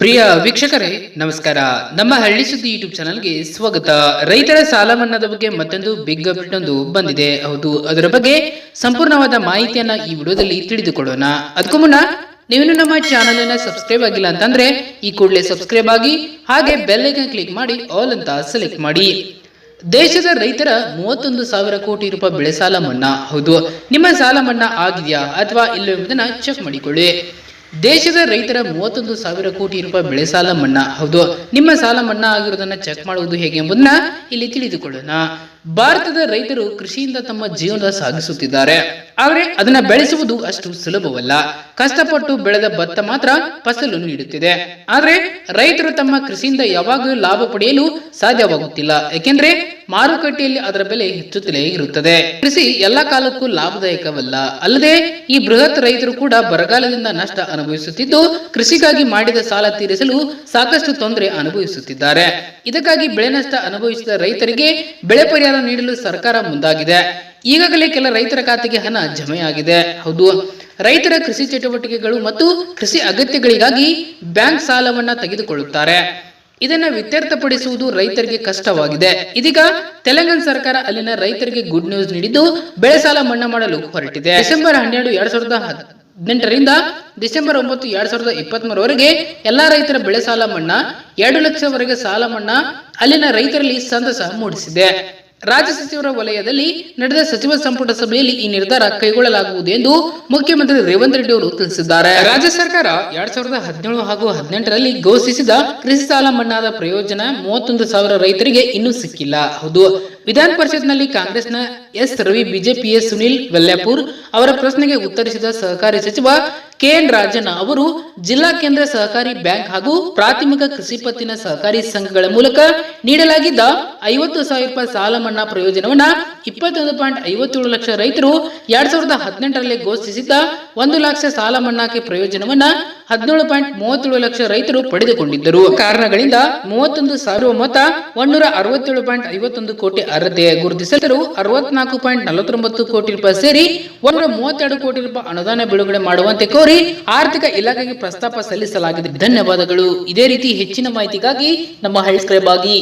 ಪ್ರಿಯ ವೀಕ್ಷಕರೇ ನಮಸ್ಕಾರ. ನಮ್ಮ ಹಳ್ಳಿ ಸುದ್ದಿ ಯೂಟ್ಯೂಬ್ ಚಾನಲ್ಗೆ ಸ್ವಾಗತ. ರೈತರ ಸಾಲ ಮನ್ನಾದ ಬಗ್ಗೆ ಮತ್ತೊಂದು ಬಿಗ್ ಅಪ್ಡೇಟ್ ಒಂದು ಬಂದಿದೆ. ಹೌದು, ಅದರ ಬಗ್ಗೆ ಸಂಪೂರ್ಣವಾದ ಮಾಹಿತಿಯನ್ನ ಈ ವಿಡಿಯೋದಲ್ಲಿ ತಿಳಿದುಕೊಳ್ಳೋಣ. ಅದಕ್ಕೂ ಮುನ್ನ ನೀವು ನಮ್ಮ ಚಾನಲ್ ಅನ್ನ ಸಬ್ಸ್ಕ್ರೈಬ್ ಆಗಿಲ್ಲ ಅಂತಂದ್ರೆ ಈ ಕೂಡಲೇ ಸಬ್ಸ್ಕ್ರೈಬ್ ಆಗಿ ಹಾಗೆ ಬೆಲ್ ಐಕಾನ್ ಕ್ಲಿಕ್ ಮಾಡಿ ಆಲ್ ಅಂತ ಸೆಲೆಕ್ಟ್ ಮಾಡಿ. ದೇಶದ ರೈತರ 31,000 ಕೋಟಿ ರೂಪಾಯಿ ಬೆಳೆ ಸಾಲ ಮನ್ನಾ. ಹೌದು, ನಿಮ್ಮ ಸಾಲ ಮನ್ನಾ ಆಗಿದೆಯಾ ಅಥವಾ ಇಲ್ಲ ಎಂಬುದನ್ನ ಚೆಕ್ ಮಾಡಿಕೊಳ್ಳಿ. ದೇಶದ ರೈತರ 31,000 ಕೋಟಿ ರೂಪಾಯಿ ಬೆಳೆ ಸಾಲ ಮನ್ನಾ. ಹೌದು, ನಿಮ್ಮ ಸಾಲ ಮನ್ನಾ ಆಗಿರುವುದನ್ನು ಚೆಕ್ ಮಾಡುವುದು ಹೇಗೆ ಎಂಬುದನ್ನ ಇಲ್ಲಿ ತಿಳಿದುಕೊಳ್ಳೋಣ. ಭಾರತದ ರೈತರು ಕೃಷಿಯಿಂದ ತಮ್ಮ ಜೀವನ ಸಾಗಿಸುತ್ತಿದ್ದಾರೆ. ಆದರೆ ಅದನ್ನ ಬೆಳೆಸುವುದು ಅಷ್ಟು ಸುಲಭವಲ್ಲ. ಕಷ್ಟಪಟ್ಟು ಬೆಳೆದ ಭತ್ತ ಮಾತ್ರ ಫಸಲು ನೀಡುತ್ತಿದೆ. ಆದ್ರೆ ರೈತರು ತಮ್ಮ ಕೃಷಿಯಿಂದ ಯಾವಾಗಲೂ ಲಾಭ ಪಡೆಯಲು ಸಾಧ್ಯವಾಗುತ್ತಿಲ್ಲ. ಏಕೆಂದ್ರೆ ಮಾರುಕಟ್ಟೆಯಲ್ಲಿ ಅದರ ಬೆಲೆ ಹೆಚ್ಚುತ್ತಲೇ ಇರುತ್ತದೆ. ಕೃಷಿ ಎಲ್ಲಾ ಕಾಲಕ್ಕೂ ಲಾಭದಾಯಕವಲ್ಲ. ಅಲ್ಲದೆ ಈ ಬೃಹತ್ ರೈತರು ಕೂಡ ಬರಗಾಲದಿಂದ ನಷ್ಟ ಅನುಭವಿಸುತ್ತಿದ್ದು ಕೃಷಿಗಾಗಿ ಮಾಡಿದ ಸಾಲ ತೀರಿಸಲು ಸಾಕಷ್ಟು ತೊಂದರೆ ಅನುಭವಿಸುತ್ತಿದ್ದಾರೆ. ಇದಕ್ಕಾಗಿ ಬೆಳೆ ನಷ್ಟ ಅನುಭವಿಸಿದ ರೈತರಿಗೆ ಬೆಳೆ ಪರಿಹಾರ ನೀಡಲು ಸರ್ಕಾರ ಮುಂದಾಗಿದೆ. ಈಗಾಗಲೇ ಕೆಲ ರೈತರ ಖಾತೆಗೆ ಹಣ ಜಮೆಯಾಗಿದೆ. ಹೌದು, ರೈತರ ಕೃಷಿ ಚಟುವಟಿಕೆಗಳು ಮತ್ತು ಕೃಷಿ ಅಗತ್ಯಗಳಿಗಾಗಿ ಬ್ಯಾಂಕ್ ಸಾಲವನ್ನ ತೆಗೆದುಕೊಳ್ಳುತ್ತಾರೆ. ಇದನ್ನ ಇತ್ಯರ್ಥಪಡಿಸುವುದು ರೈತರಿಗೆ ಕಷ್ಟವಾಗಿದೆ. ಇದೀಗ ತೆಲಂಗಾಣ ಸರ್ಕಾರ ಅಲ್ಲಿನ ರೈತರಿಗೆ ಗುಡ್ ನ್ಯೂಸ್ ನೀಡಿದ್ದು ಬೆಳೆ ಸಾಲ ಮನ್ನಾ ಮಾಡಲು ಹೊರಟಿದೆ. ಡಿಸೆಂಬರ್ 12, 2018ರಿಂದ ಡಿಸೆಂಬರ್ 9, 2023 ಎಲ್ಲಾ ರೈತರ ಬೆಳೆ ಸಾಲ ಮನ್ನಾ, 2 ಲಕ್ಷವರೆಗೆ ಸಾಲ ಮನ್ನಾ ಅಲ್ಲಿನ ರೈತರಲ್ಲಿ ಸಂತಸ ಮೂಡಿಸಿದೆ. ರಾಜ್ಯ ಸಚಿವರ ವಲಯದಲ್ಲಿ ನಡೆದ ಸಚಿವ ಸಂಪುಟ ಸಭೆಯಲ್ಲಿ ಈ ನಿರ್ಧಾರ ಕೈಗೊಳ್ಳಲಾಗುವುದು ಎಂದು ಮುಖ್ಯಮಂತ್ರಿ ರೇವಂತ್ ರೆಡ್ಡಿ ಅವರು ತಿಳಿಸಿದ್ದಾರೆ. ರಾಜ್ಯ ಸರ್ಕಾರ 2017 ಹಾಗೂ 2018ರಲ್ಲಿ ಘೋಷಿಸಿದ ಕೃಷಿ ಸಾಲ ಮನ್ನಾದ ಪ್ರಯೋಜನ 31,000 ರೈತರಿಗೆ ಇನ್ನೂ ಸಿಕ್ಕಿಲ್ಲ. ಹೌದು, ವಿಧಾನ ಪರಿಷತ್ನಲ್ಲಿ ಕಾಂಗ್ರೆಸ್ನ ಎಸ್ ರವಿ, ಬಿಜೆಪಿಯ ಸುನಿಲ್ ವೆಲ್ಲಾಪುರ್ ಅವರ ಪ್ರಶ್ನೆಗೆ ಉತ್ತರಿಸಿದ ಸಹಕಾರಿ ಸಚಿವ ಕೆಎನ್ ರಾಜಣ್ಣ ಅವರು ಜಿಲ್ಲಾ ಕೇಂದ್ರ ಸಹಕಾರಿ ಬ್ಯಾಂಕ್ ಹಾಗೂ ಪ್ರಾಥಮಿಕ ಕೃಷಿ ಪತ್ತಿನ ಸಹಕಾರಿ ಸಂಘಗಳ ಮೂಲಕ ನೀಡಲಾಗಿದ್ದ 50,000 ರೂಪಾಯಿ ಸಾಲ ಮನ್ನಾ ಪ್ರಯೋಜನವನ್ನ 21.57 ಲಕ್ಷ ರೈತರು 2018ರಲ್ಲಿ ಘೋಷಿಸಿದ್ದ 1 ಲಕ್ಷ ಸಾಲ ಮನ್ನಾಕ್ಕೆ ಪ್ರಯೋಜನವನ್ನ 17.37 ಲಕ್ಷ ರೈತರು ಪಡೆದುಕೊಂಡಿದ್ದರು. ಕಾರಣಗಳಿಂದ 31,000 ಮೊತ್ತ 167.51 ಕೋಟಿ ಅರ್ಹತೆ ಗುರುತಿಸಲು 64.49 ಕೋಟಿ ರೂಪಾಯಿ ಸೇರಿ 132 ಕೋಟಿ ರೂಪಾಯಿ ಅನುದಾನ ಬಿಡುಗಡೆ ಮಾಡುವಂತೆ ಕೋರಿ ಆರ್ಥಿಕ ಇಲಾಖೆಗೆ ಪ್ರಸ್ತಾಪ ಸಲ್ಲಿಸಲಾಗಿದೆ. ಧನ್ಯವಾದಗಳು. ಇದೇ ರೀತಿ ಹೆಚ್ಚಿನ ಮಾಹಿತಿಗಾಗಿ ನಮ್ಮ ಸಬ್ಸ್ಕ್ರೈಬ್ ಆಗಿ.